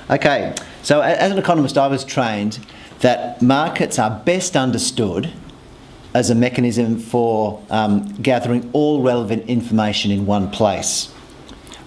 Okay, so as an economist, I was trained that markets are best understood as a mechanism for gathering all relevant information in one place.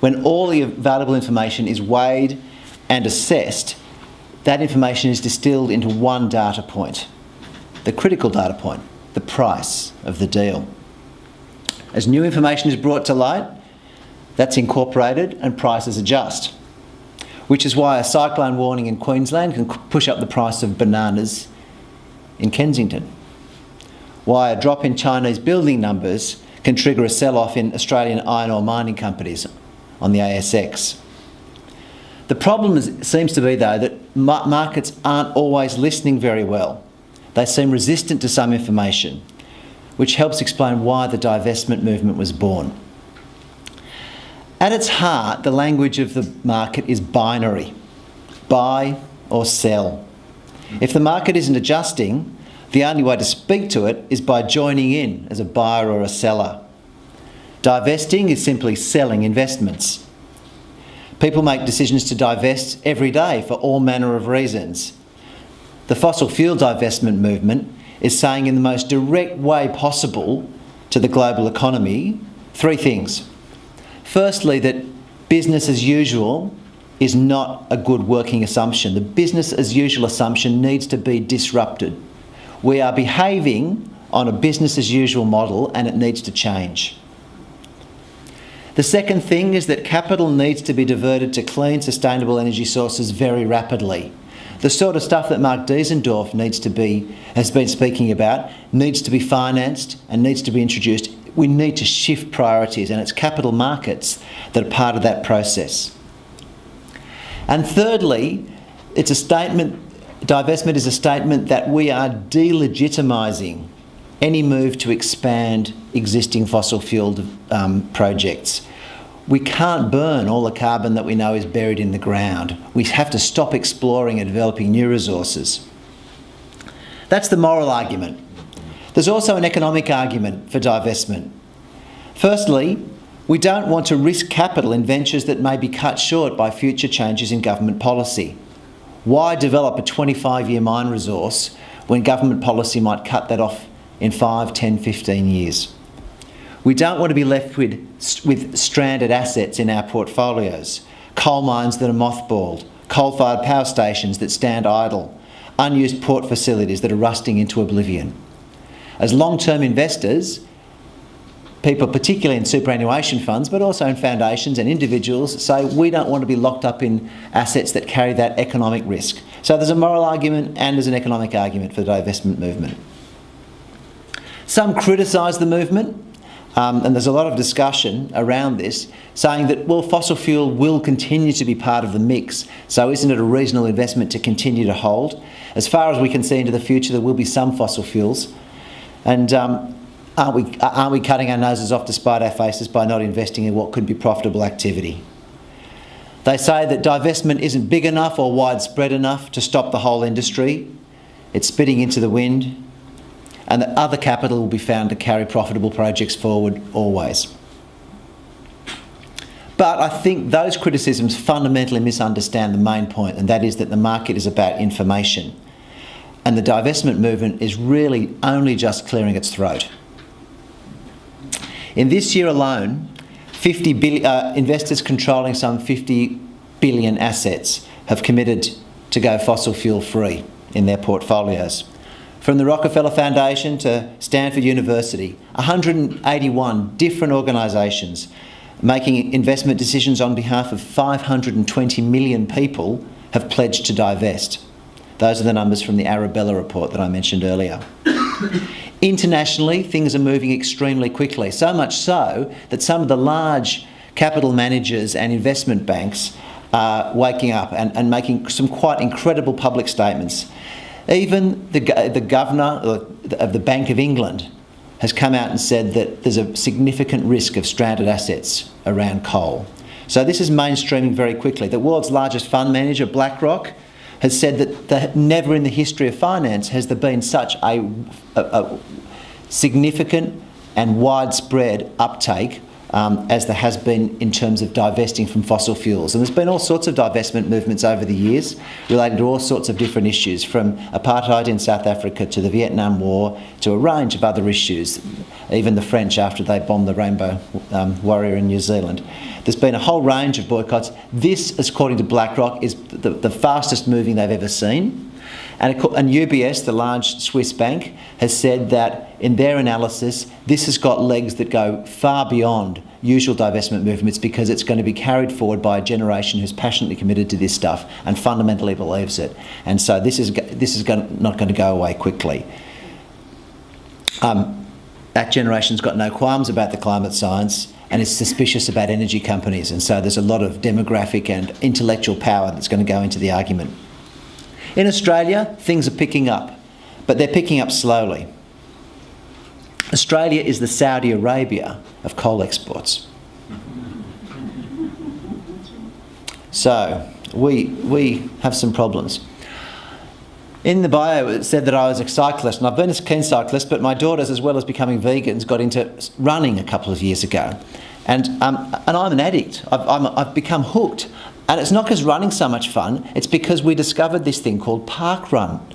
When all the available information is weighed and assessed, that information is distilled into one data point, the critical data point, the price of the deal. As new information is brought to light, that's incorporated and prices adjust, which is why a cyclone warning in Queensland can push up the price of bananas in Kensington, why a drop in Chinese building numbers can trigger a sell-off in Australian iron ore mining companies on the ASX. The problem seems to be, though, that markets aren't always listening very well. They seem resistant to some information, which helps explain why the divestment movement was born. At its heart, the language of the market is binary: buy or sell. If the market isn't adjusting, the only way to speak to it is by joining in as a buyer or a seller. Divesting is simply selling investments. People make decisions to divest every day for all manner of reasons. The fossil fuel divestment movement is saying in the most direct way possible to the global economy three things. Firstly, that business as usual is not a good working assumption. The business as usual assumption needs to be disrupted. We are behaving on a business as usual model and it needs to change. The second thing is that capital needs to be diverted to clean, sustainable energy sources very rapidly. The sort of stuff that Mark Diesendorf has been speaking about needs to be financed and needs to be introduced. We need to shift priorities, and it's capital markets that are part of that process. And thirdly, divestment is a statement that we are delegitimising any move to expand existing fossil fuel projects. We can't burn all the carbon that we know is buried in the ground. We have to stop exploring and developing new resources. That's the moral argument. There's also an economic argument for divestment. Firstly, we don't want to risk capital in ventures that may be cut short by future changes in government policy. Why develop a 25-year mine resource when government policy might cut that off in 5, 10, 15 years? We don't want to be left with stranded assets in our portfolios, coal mines that are mothballed, coal-fired power stations that stand idle, unused port facilities that are rusting into oblivion. As long-term investors, people particularly in superannuation funds, but also in foundations and individuals, say we don't want to be locked up in assets that carry that economic risk. So there's a moral argument and there's an economic argument for the divestment movement. Some criticise the movement, and there's a lot of discussion around this, saying that, well, fossil fuel will continue to be part of the mix, so isn't it a reasonable investment to continue to hold? As far as we can see into the future, there will be some fossil fuels, and aren't we cutting our noses off to spite our faces by not investing in what could be profitable activity? They say that divestment isn't big enough or widespread enough to stop the whole industry. It's spitting into the wind, and that other capital will be found to carry profitable projects forward always. But I think those criticisms fundamentally misunderstand the main point, and that is that the market is about information. And the divestment movement is really only just clearing its throat. In this year alone, investors controlling some 50 billion assets have committed to go fossil fuel free in their portfolios. From the Rockefeller Foundation to Stanford University, 181 different organisations making investment decisions on behalf of 520 million people have pledged to divest. Those are the numbers from the Arabella report that I mentioned earlier. Internationally, things are moving extremely quickly, so much so that some of the large capital managers and investment banks are waking up and making some quite incredible public statements. Even the governor of the Bank of England has come out and said that there's a significant risk of stranded assets around coal. So this is mainstreaming very quickly. The world's largest fund manager, BlackRock, has said that never in the history of finance has there been such a significant and widespread uptake as there has been in terms of divesting from fossil fuels. And there's been all sorts of divestment movements over the years related to all sorts of different issues, from apartheid in South Africa to the Vietnam War to a range of other issues, even the French after they bombed the Rainbow Warrior in New Zealand. There's been a whole range of boycotts. This, according to BlackRock, is the fastest moving they've ever seen. And UBS, the large Swiss bank, has said that in their analysis, this has got legs that go far beyond usual divestment movements, because it's going to be carried forward by a generation who's passionately committed to this stuff and fundamentally believes it. And so this is not going to go away quickly. That generation's got no qualms about the climate science and is suspicious about energy companies. And so there's a lot of demographic and intellectual power that's going to go into the argument. In Australia, things are picking up, but they're picking up slowly. Australia is the Saudi Arabia of coal exports. So we have some problems. In the bio, it said that I was a cyclist, and I've been a keen cyclist, but my daughters, as well as becoming vegans, got into running a couple of years ago. And I'm an addict. I've become hooked. And it's not because running's so much fun, it's because we discovered this thing called park run.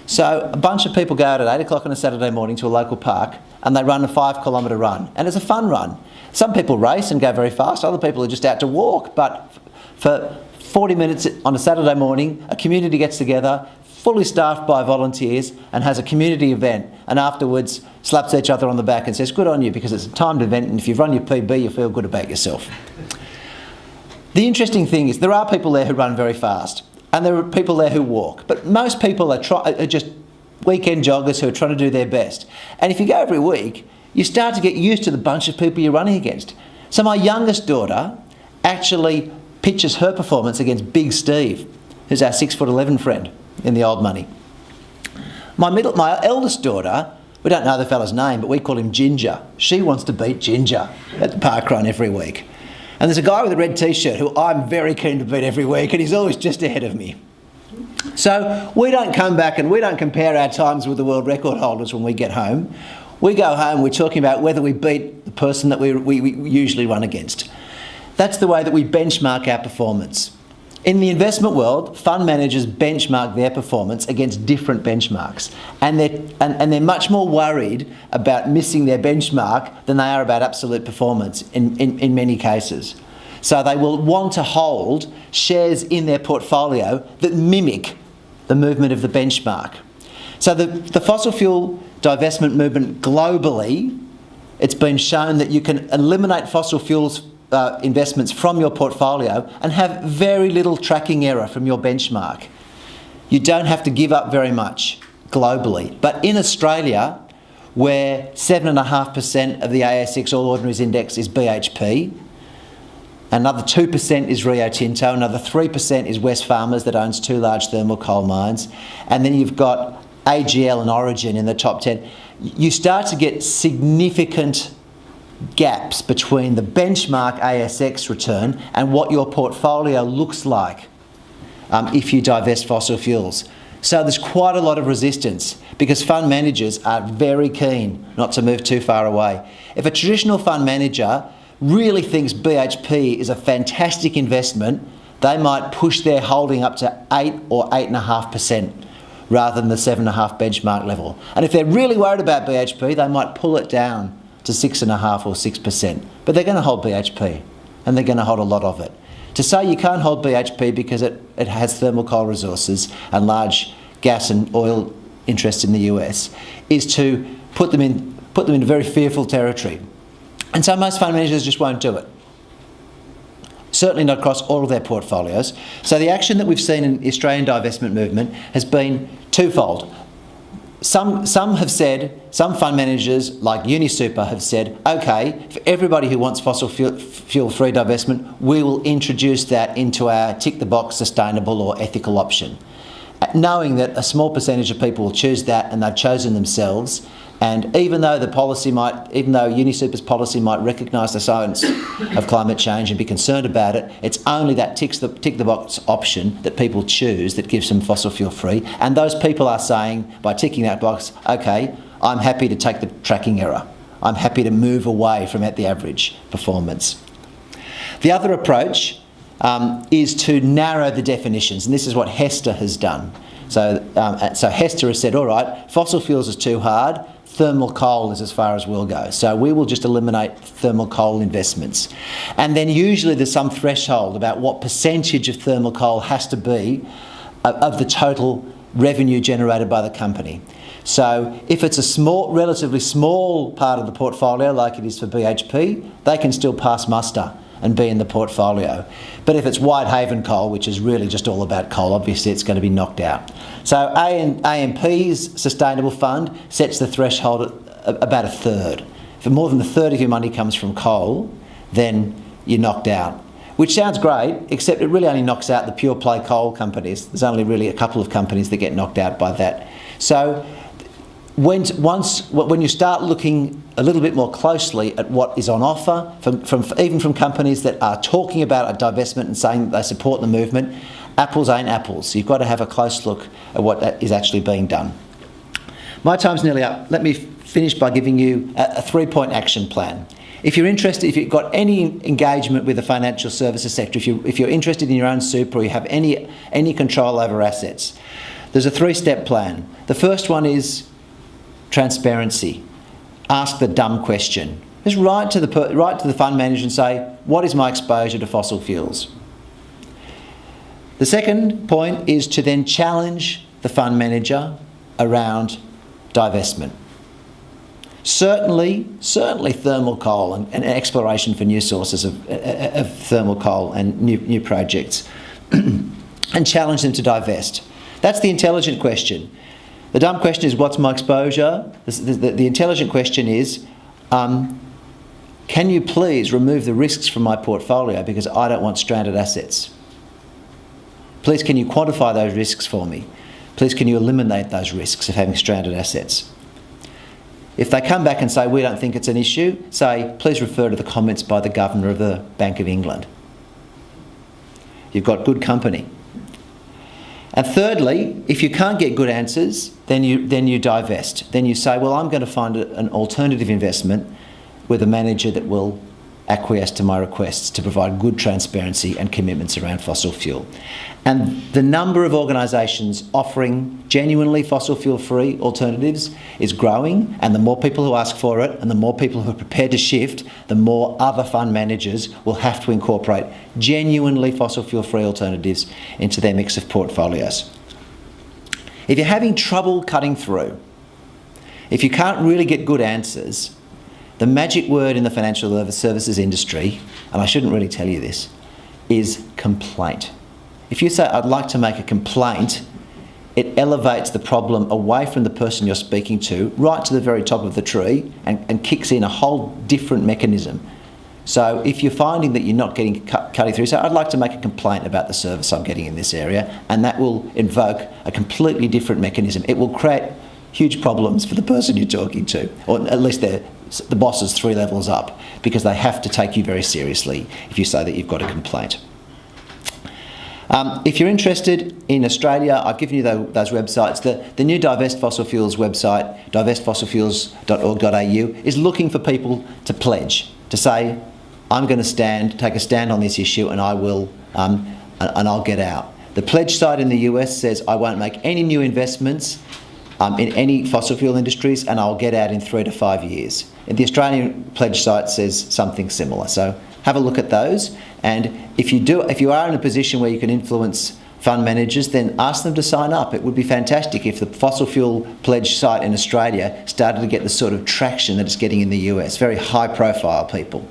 So a bunch of people go out at 8 o'clock on a Saturday morning to a local park and they run a 5 kilometre run. And it's a fun run. Some people race and go very fast, other people are just out to walk. But for 40 minutes on a Saturday morning, a community gets together, fully staffed by volunteers, and has a community event, and afterwards slaps each other on the back and says, good on you, because it's a timed event, and if you've run your PB, you feel good about yourself. The interesting thing is there are people there who run very fast, and there are people there who walk, but most people are just weekend joggers who are trying to do their best. And if you go every week, you start to get used to the bunch of people you're running against. So my youngest daughter actually pitches her performance against Big Steve, who's our 6'11" friend in the old money. My eldest daughter, we don't know the fella's name, but we call him Ginger. She wants to beat Ginger at the park run every week. And there's a guy with a red t-shirt who I'm very keen to beat every week, and he's always just ahead of me. So we don't come back and we don't compare our times with the world record holders when we get home. We go home, we're talking about whether we beat the person that we usually run against. That's the way that we benchmark our performance. In the investment world, fund managers benchmark their performance against different benchmarks, and they're much more worried about missing their benchmark than they are about absolute performance in many cases. So they will want to hold shares in their portfolio that mimic the movement of the benchmark. So the fossil fuel divestment movement globally, it's been shown that you can eliminate fossil fuels investments from your portfolio and have very little tracking error from your benchmark. You don't have to give up very much globally. But in Australia, where 7.5% of the ASX All Ordinaries Index is BHP, another 2% is Rio Tinto, another 3% is Wesfarmers that owns 2 large thermal coal mines, and then you've got AGL and Origin in the top 10, you start to get significant gaps between the benchmark ASX return and what your portfolio looks like if you divest fossil fuels. So there's quite a lot of resistance because fund managers are very keen not to move too far away. If a traditional fund manager really thinks BHP is a fantastic investment, they might push their holding up to 8 or 8.5% rather than the 7.5 benchmark level. And if they're really worried about BHP, they might pull it down to 6.5 or 6%. But they're going to hold BHP, and they're going to hold a lot of it. To say you can't hold BHP because it has thermal coal resources and large gas and oil interests in the US is to put them in very fearful territory. And so most fund managers just won't do it. Certainly not across all of their portfolios. So the action that we've seen in the Australian divestment movement has been twofold. Some fund managers like UniSuper have said, okay, for everybody who wants fossil fuel-free divestment, we will introduce that into our tick-the-box sustainable or ethical option. Knowing that a small percentage of people will choose that and they've chosen themselves, and even though UniSuper's policy might recognise the science of climate change and be concerned about it, it's only that tick-the-box option that people choose that gives them fossil fuel-free. And those people are saying, by ticking that box, okay, I'm happy to take the tracking error. I'm happy to move away from at the average performance. The other approach is to narrow the definitions, and this is what HESTA has done. So HESTA has said, all right, fossil fuels is too hard, thermal coal is as far as we'll go. So we will just eliminate thermal coal investments. And then usually there's some threshold about what percentage of thermal coal has to be of the total revenue generated by the company. So if it's a relatively small part of the portfolio, like it is for BHP, they can still pass muster and be in the portfolio. But if it's Whitehaven coal, which is really just all about coal, obviously it's going to be knocked out. So AMP's Sustainable Fund sets the threshold at about a third. If more than a third of your money comes from coal, then you're knocked out. Which sounds great, except it really only knocks out the pure play coal companies. There's only really a couple of companies that get knocked out by that. So when you start looking a little bit more closely at what is on offer, even from companies that are talking about a divestment and saying that they support the movement, apples ain't apples. So you've got to have a close look at what is actually being done. My time's nearly up. Let me finish by giving you a 3-point action plan. If you're interested, if you've got any engagement with the financial services sector, if you're interested in your own super or you have any control over assets, there's a 3-step plan. The first one is transparency. Ask the dumb question. Just write to the fund manager and say, what is my exposure to fossil fuels? The second point is to then challenge the fund manager around divestment. Certainly thermal coal and exploration for new sources of thermal coal and new projects and challenge them to divest. That's the intelligent question. The dumb question is, what's my exposure? The intelligent question is, can you please remove the risks from my portfolio because I don't want stranded assets? Please, can you quantify those risks for me? Please, can you eliminate those risks of having stranded assets? If they come back and say, we don't think it's an issue, say, please refer to the comments by the Governor of the Bank of England. You've got good company. And thirdly, if you can't get good answers, then you divest. Then you say, well, I'm going to find an alternative investment with a manager that will acquiesce to my requests to provide good transparency and commitments around fossil fuel. And the number of organisations offering genuinely fossil fuel-free alternatives is growing, and the more people who ask for it and the more people who are prepared to shift, the more other fund managers will have to incorporate genuinely fossil fuel-free alternatives into their mix of portfolios. If you're having trouble cutting through, if you can't really get good answers, the magic word in the financial services industry, and I shouldn't really tell you this, is complaint. If you say, I'd like to make a complaint, it elevates the problem away from the person you're speaking to, right to the very top of the tree, and kicks in a whole different mechanism. So if you're finding that you're not getting cutting through, say, I'd like to make a complaint about the service I'm getting in this area, and that will invoke a completely different mechanism. It will create huge problems for the person you're talking to, or at least the boss is 3 levels up, because they have to take you very seriously if you say that you've got a complaint. If you're interested in Australia, I've given you those websites. The new Divest Fossil Fuels website, divestfossilfuels.org.au, is looking for people to pledge, to say, I'm going to take a stand on this issue, and I will, and I'll get out. The pledge site in the US says, I won't make any new investments in any fossil fuel industries, and I'll get out in 3 to 5 years. And the Australian pledge site says something similar. So have a look at those, and if you are in a position where you can influence fund managers, then ask them to sign up. It would be fantastic if the fossil fuel pledge site in Australia started to get the sort of traction that it's getting in the US. Very high profile people.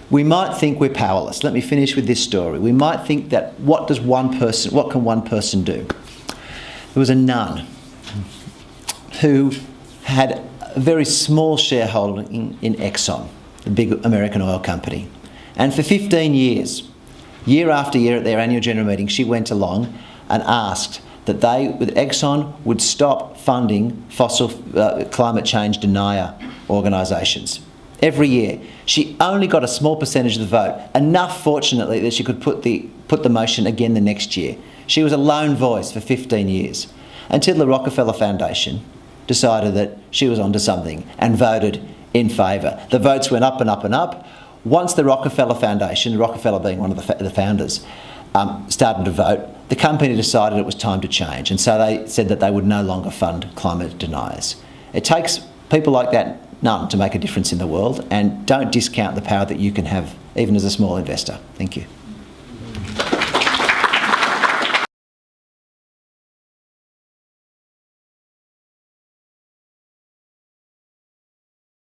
We might think we're powerless. Let me finish with this story. We might think that what can one person do? There was a nun who had a very small shareholding in Exxon, the big American oil company. And for 15 years, year after year at their annual general meeting, she went along and asked that Exxon would stop funding fossil climate change denier organisations. Every year. She only got a small percentage of the vote, enough fortunately that she could put the motion again the next year. She was a lone voice for 15 years, until the Rockefeller Foundation decided that she was onto something and voted in favour. The votes went up and up and up. Once the Rockefeller Foundation, Rockefeller being one of the founders, started to vote, the company decided it was time to change, and so they said that they would no longer fund climate deniers. It takes people like that none to make a difference in the world, and don't discount the power that you can have even as a small investor. Thank you.